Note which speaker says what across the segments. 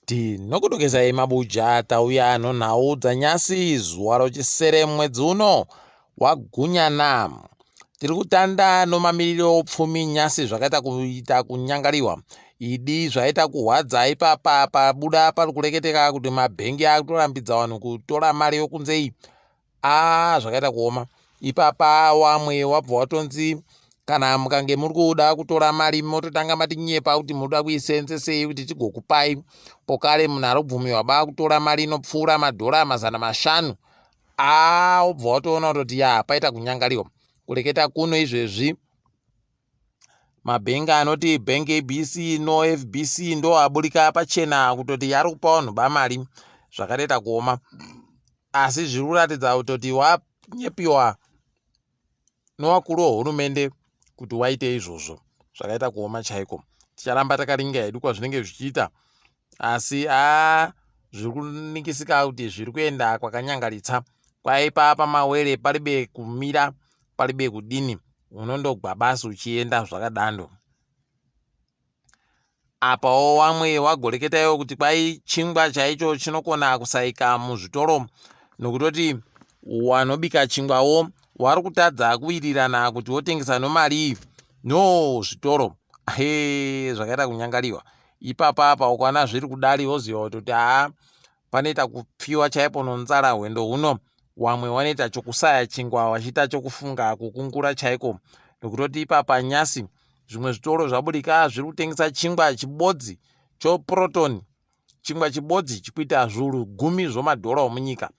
Speaker 1: Tinokudokezai maBuja tauya nhau dzanyasi zuva rochisere mwedzi uno wagunyana. Tiri kutanda nomamiriro opfumi nyasi zvakaita kuita kunyangariwa idi zvaita kuhwadza ipapa pabuda pari kureketeka kuti maBhangi akutorambidza vanhu kutora mari yokunzei. Zvakaita kuoma ipapa wamwe wabva watonzi kana mukange muri kuda kutora mari mototanga matinyepa kuti muda kuisenzesei kuti tigokupai. Pokare munhu arikubvumirwa baa kutora mari inopfuura madhora 500. Obva watoona kutoti paita kunyangariwa. Kureketa kuno izvezvi maBhangi anoti Bank ABC no FBC ndo aburika pachena kutoti ari kupa vanhu bamari zvakaita kuoma. Asi zviri kuratidza kutoti wanyepiwa novakuru vehurumende kuti waite izvozvo zvakaita kuoma chaiko. Ticharamba takaringa hedu kwazvinenge zvichiita, asi zviri kunikisika kuti zviri kuenda kwakanyangaritsa. Kwaipa pamawere paribe kumira paribe kudini, unondogwa basi uchienda zvakadando. Apawo wamwe wagoreketaiwo kuti kwai chingwa chaicho chinokona kusaika muzvitoro nokutoti wanobika chingwawo wari kutadza kuwirirana kuti wotengesa nomari zvitoro. Zvakaita kunyangariwa. Ipapa ukana zviri kudari woziva kutoti panoita kupfiwa chaipo nonzara hwendo huno. Wamwe wanoita chokusaya chingwa wachiita chokufunga kukungura chaiko nokutoti ipapa nyasi zvimwe zvitoro zvaburika zviri kutengesa chingwa chibodzi choprotoni. Chingwa chibodzi chikuita zviuru 10 zvomadhora omunyika.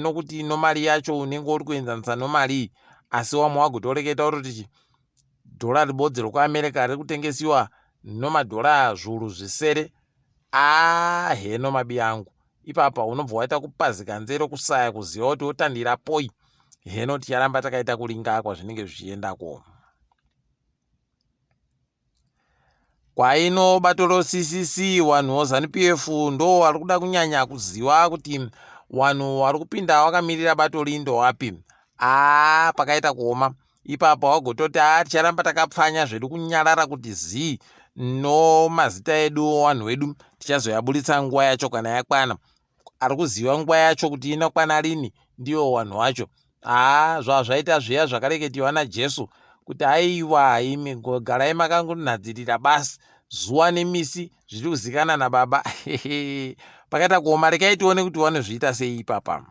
Speaker 1: Nokuti nomari yacho unenge uri kuenzanisa nomari, asi wamwe wagotoreketa kuti dhora ribodzi rokuAmerica riri kutengesiwa nomadhora zviuru 7. Mabi angu ipapa unobva waita kupazika nzero kusaya kuziva kuti wotandira poi. Ticharamba takaita kuringa kwazvinenge zvichiendako. Kwaino bato roCCC wanhu ZANU-PF ndo vari kuda kunyanya kuziva kuti wanhu vari kupinda wakamirira bato rindo wapi. Pakaita kuoma. Ipapa wagototi ticharamba takapfanya zvedu kunyarara kuti zii nomazita edu wanhu wedu tichazoyaburitsa nguva yacho kana yakwana. Ari kuziva nguva yacho kuti inokwana rini ndiyo wanhu wacho. Zvaita zviya zvakareketiwa naJesu kuti aiwa imi garai makangonadzirira basi zuva nemisi zviri kuzikana naBaba. Pakaita kuoma. Rekai tione kuti vanozviita sei ipapa.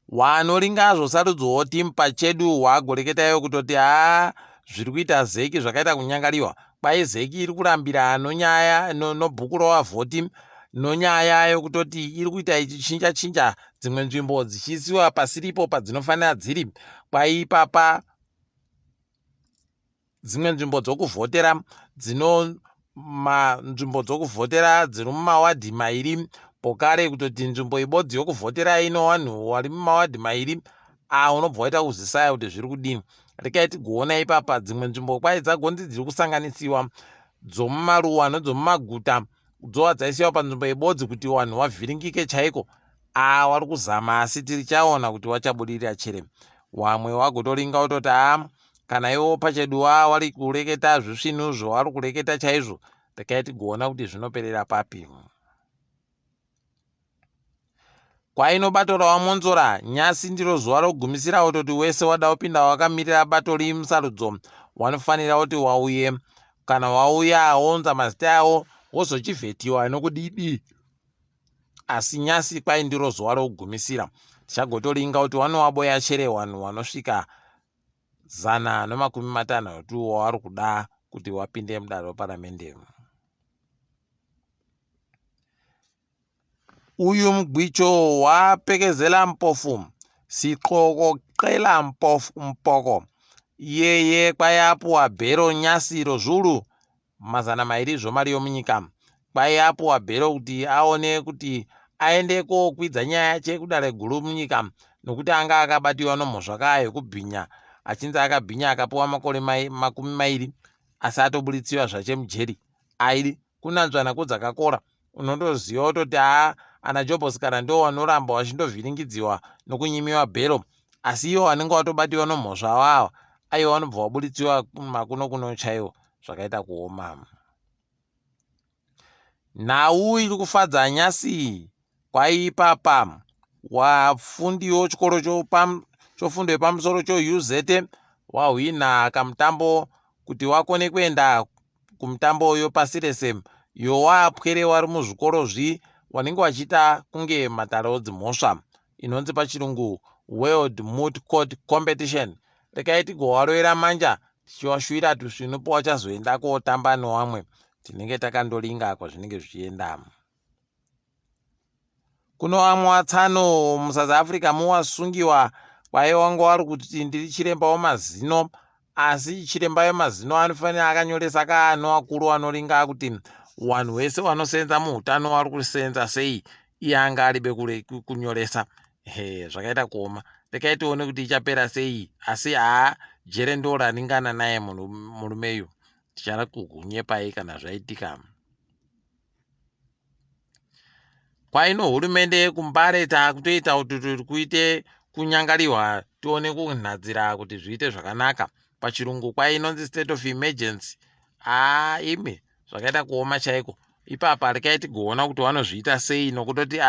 Speaker 1: Wanoringa zvosarudzwawo timu pachedu wagoreketayo kutoti zviri kuita zeki zvakaita kunyangariwa. Kwai zeki iri kurambira nonyaya nobhuku rovavhoti nonyaya yokutoti iri kuita ichichinja dzimwe nzvimbo dzichiisiwa pasiripo padzinofanira dziri. Kwai ipapa dzimwe nzvimbo dzokuvhotera nzvimbo dzokuvhotera dziri mumawadhi mairi. Pokare kutoti nzvimbo ibodzi yokuvhotera ino wanhu wari mumawadhi mairi. Unobva waita kuzisaya kuti zviri kudini. Rekai tigoona ipapa dzimwe nzvimbo kwai dzagonzi dziri kusanganisiwa dzomumaruwa nedzomumaguta dzova dzaisiwa panzvimbo ibodzi kuti wanhu wavhiringike chaiko. Wari kuzama asi tirichaona kuti wachabudirira chere. Wamwe wagotoringa kutoti kana iwo pachedu wari kureketa zvisvinu zvavari kureketa chaizvo. Rekai tigoona kuti zvinoperera papi. Kwaino bato rawamonzora nyasi ndiro zuva rokugumisira kutoti wese wada kupinda wakamirira bato rimusarudzo wanofanira kuti wauye. Kana wauya wounza mazita yawo wozochivhetiwa nokudidi. Asi nyasi kwai ndiro zuva rokugumisira. Tichagotoringa kuti wanowaboya chere wanhu wanosvika 150 wavari kuda kuti wapinde mudare reparamende. Uyu mugwicho wapekezela mpofu siqokoqela mpoko yeye kwai apuwa bhero nyasi rozvuru 200 zvomari yomunyika. Kwai apuwa bhero kuti aone kuti aende kokwidza nyaya yache kudare guru munyika nokuti anga akabatiwa nomhosva yekubhinya achinzi akabhinya akapuwa makore 20 asi atobuditsiwa zvache mujeri. Kunanzvana kudzakakora. Unondoziva kutoti ana Jobhosi kana ndo wanoramba wachindovhiringidziwa nokunyimiwa bhero, asi iwo wanenge watobatiwa nomhosva wawa aiwa wanobva wabuditsiwa makuno chaiwo zvakaita kuoma. nhau iri kufadza nyasi. Kwaipapa wafundiwo chikoro chofundo yepamusoro choUZ wahwina kamutambo kuti wakone kuenda kumutambo uyo pasi rese. Yowapwere wari muzvikoro wanenge wachiita kunge mhataro dzimhosva inonzi pachirungu World Moot Court Competition. Rekai tigowarovera manja tichiwashuvira tusvinupo wachazoenda kotamba nevamwe. Tinenge takandoringa kwazvinenge zvichienda. Kuno vamwe watsano muSouth Africa muwasungiwa waiwanga wari kuti ndiri chiremba wemazino, asi chiremba wemazino anofanira akanyoresa kaano wakuru anoringa kuti wanhu wese wanosenza muhutano wari kusenza sei, iye anga aribe kunyoresa. Zvakaita kuoma. Rekai tione kuti ichapera sei, asi jere ndo raringana naye murumeyu. Tichada kugunyepai kana zvaitika. Kwaino hurumende yekumbare takutoita kuti tiri kuite kunyangariwa tione kunhadzira kuti zviite zvakanaka. Pachirungu kwainonzi state of emergency. Ime zvakaita kuoma chaiko. Ipapa rekai tigoona kuti vanozviita sei, nokutoti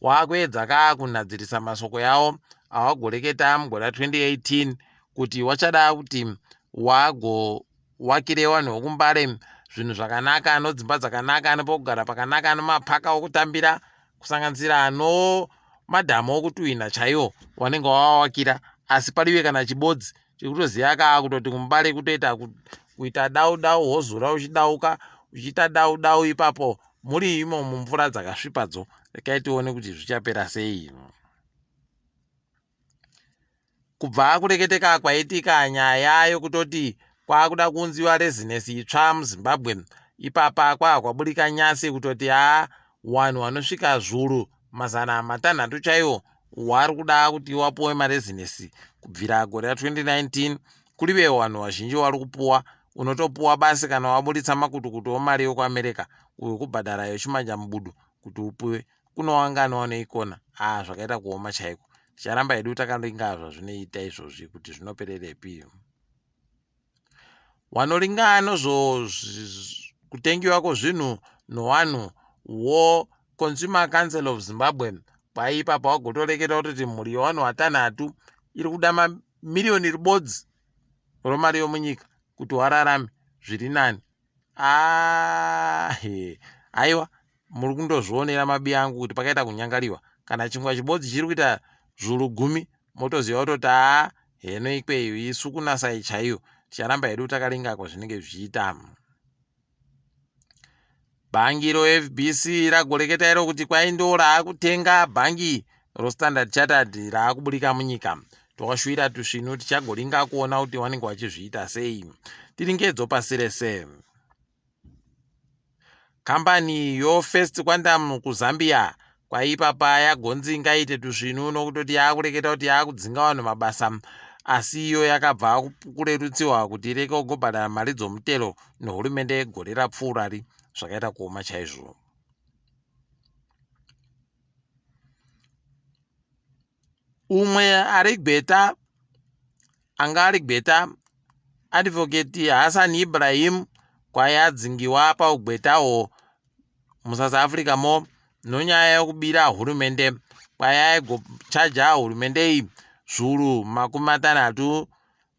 Speaker 1: wakuedza kunhadzirisa masoko yawo awagoreketa mugore 2018 kuti wachada kuti wagowakire vanhu vokumbare zvinhu zvakanaka, anodzimba dzakanaka, anopokugara pakanaka, anomapaka okutambira, kusanganisira madhamu okutuhwina chaiwo wanenge wawakira. Asi pariwe kana chibodzi chikutoziva kutoti kumbare kutoita kuita dau hozura uchidauka uchiita dau ipapo muri imo mumvura dzakasvipadzo. Rekai tione kuti zvichapera sei. Kubva kureketeka kwaitika nyaya yokutoti kwakuda kunziwa rezinesi itsva muZimbabwe, ipapa kwakuburika nyasi kutoti wanhu vanosvika zviuru 600 chaiwo wari kuda kuti wapuwe marezinesi kubvira gore ra2019. Kurive wanhu vazhinji wari kupuwa, unotopuwa basi kana waburitsa makutukutu omari yokuAmerika uye kubhadhara yechimanja mubudu kuti upuwe. Kunowangana wanoikona. Zvakaita kuoma chaiko. Ticharamba hedu takaringa zvazvinoita izvozvi kuti zvinopererepi. Wanoringa kutengiwa kwezvinhu newanhu Consumer Council of Zimbabwe paipapa wagotoreketa kuti mhuri yewanhu watanhatu iri kuda mamiliyoni ribodzi romari yomunyika kuti wararame zviri nani. Aiwa, muri kundozvionera mabi angu kuti pakaita kunyangariwa. Kana chingwa chibodzi chiri kuita zviuru 10 motoziva kutoti heno ikweyo isu kunasai chaiyo. Ticharamba hedu takaringa kwazvinenge zvichiita. Bhangi roFBC ragoreketa iro kuti kwaindo raakutenga bhangi roStandard Chartered raakuburika munyika. Twakashuvira tusvinu tichagoringa kuona kuti wanenge wachizviita sei. Tiringedzo pasi rese. Kambani yoFirst Quantum kuZambia kwaipapa yagonzi ngaite tusvinu nokutoti yakureketa kuti yakudzinga vanhu mabasa, asi iyo yakabva kurerutsiwa kuti ireke kugobhadhara mari dzomutero nehurumende yegore rapfuurari. Zvakaita kuoma chaizvo. Umwe ari Gbeta, anga ari Gbeta, Advocate Hassan Ibrahim kwayadzingiwa paugbetaho muSouth Africa mo nonyaya yokubira hurumende. Kwayaigochaja hurumende iyi zviuru 60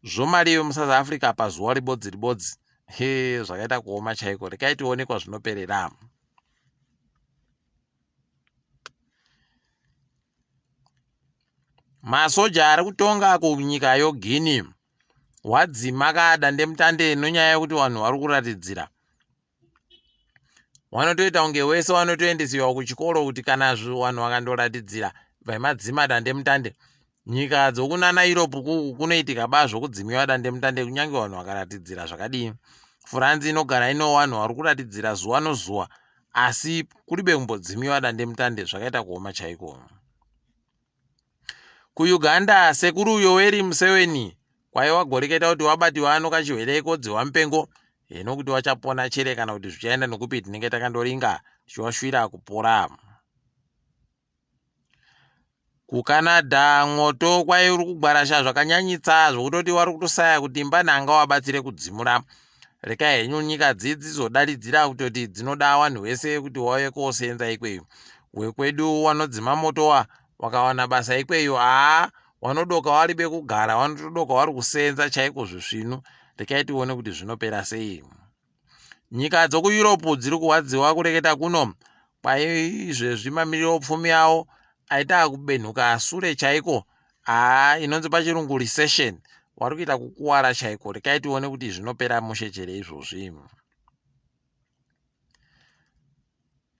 Speaker 1: zvomari yomuSouth Africa pazuva ribodzi. Zvakaita kuoma chaiko. Rekai tione kwazvinoperera. Masoja ari kutonga kunyika yoGuinea wadzima kadandemutande nonyaya yekuti vanhu vari kuratidzira. Wanotoita kunge wese wanotoendesiwa kuchikoro kuti kana vanhu vakandoratidzira vaimadzima dandemutande. Nyika dzokunana Europe kunoitika zvokudzimiwa dandemutande kunyange vanhu vakaratidzira zvakadii. France inogara ino vanhu vari kuratidzira zuva nozuva, asi kuribe kumbodzimiwa dandemutande. Zvakaita kuoma chaiko. KuUganda sekuru Yoweri Museveni kwaiwagoreketa kuti wabatiwa nokachirwere kodziwa mupengo, nokuti wachapona chere kana kuti zvichaenda nokupi tinenge takandoringa tichiwashuvira kupora. KuCanada mwoto kwairi kugwarasha zvakanyanyitsa zvokutoti wari kutosaya kuti imba nhanga wabatsire kudzimura. rekai henyu nyika dzizodaridzira kutoti dzinoda wanhu wese kuti wauye kosenza ikweyo. Wekwedu wanodzima moto wakawana basa ikweyo, wanodoka wari bekugara, wanotodoka wari kusenza chaiko zvisvinu. Rekai tione kuti zvinopera sei. Nyika dzokuEurope dziri kuwadziwa kureketa kuno kwaizvezvi mamiriro pfumi yawo aita kubenhuka sure chaiko, inonzi pachirungu recession, wari kuita kukuwara chaiko. Rekai tione kuti zvinopera mushechere izvozvi.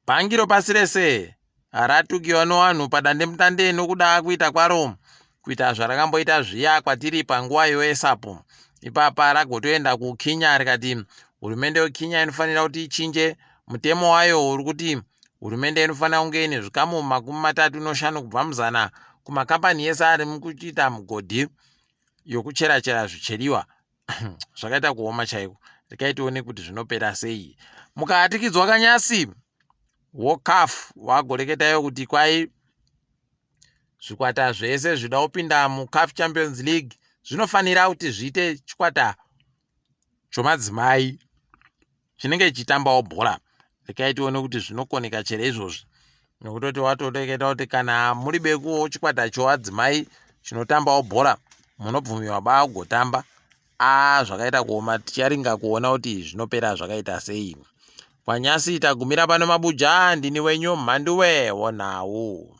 Speaker 1: Bhangi ropasi rese ratukiwa newanhu padandemutande nokuda kuita kwaro kuita zvarakamboita zviya kwatiri panguva yeSAPO. Ipapa ragotoenda kuKenya rikati hurumende yeKenya inofanira kuti ichinje mutemo wayo uri kuti hurumende inofanira kunge ine zvikamu 35 kubva muzana kumakambani ese ari mukuita mugodhi yokucherachera zvicheriwa. Zvakaita kuoma chaiko. Rekai tione kuti zvinopera sei. Mukatikidzwa kanyasi woCAF wagoreketayo kuti kwai zvikwata zvese zvida kupinda muCAF Champions League zvinofanira kuti zviite chikwata chomadzimai chinenge chichitambawo bhora. Rekai tione kuti zvinokoneka chere izvozvi, nokutoti watoreketa kuti kana muri bekuwo chikwata chowadzimai chinotambawo bhora munobvumiwa baa kugotamba. Zvakaita kuoma, ticharinga kuona kuti zvinopera zvakaita sei. Panyasi tagumira pano maBhuja, ndini wenyu mhanduwe WeNhau.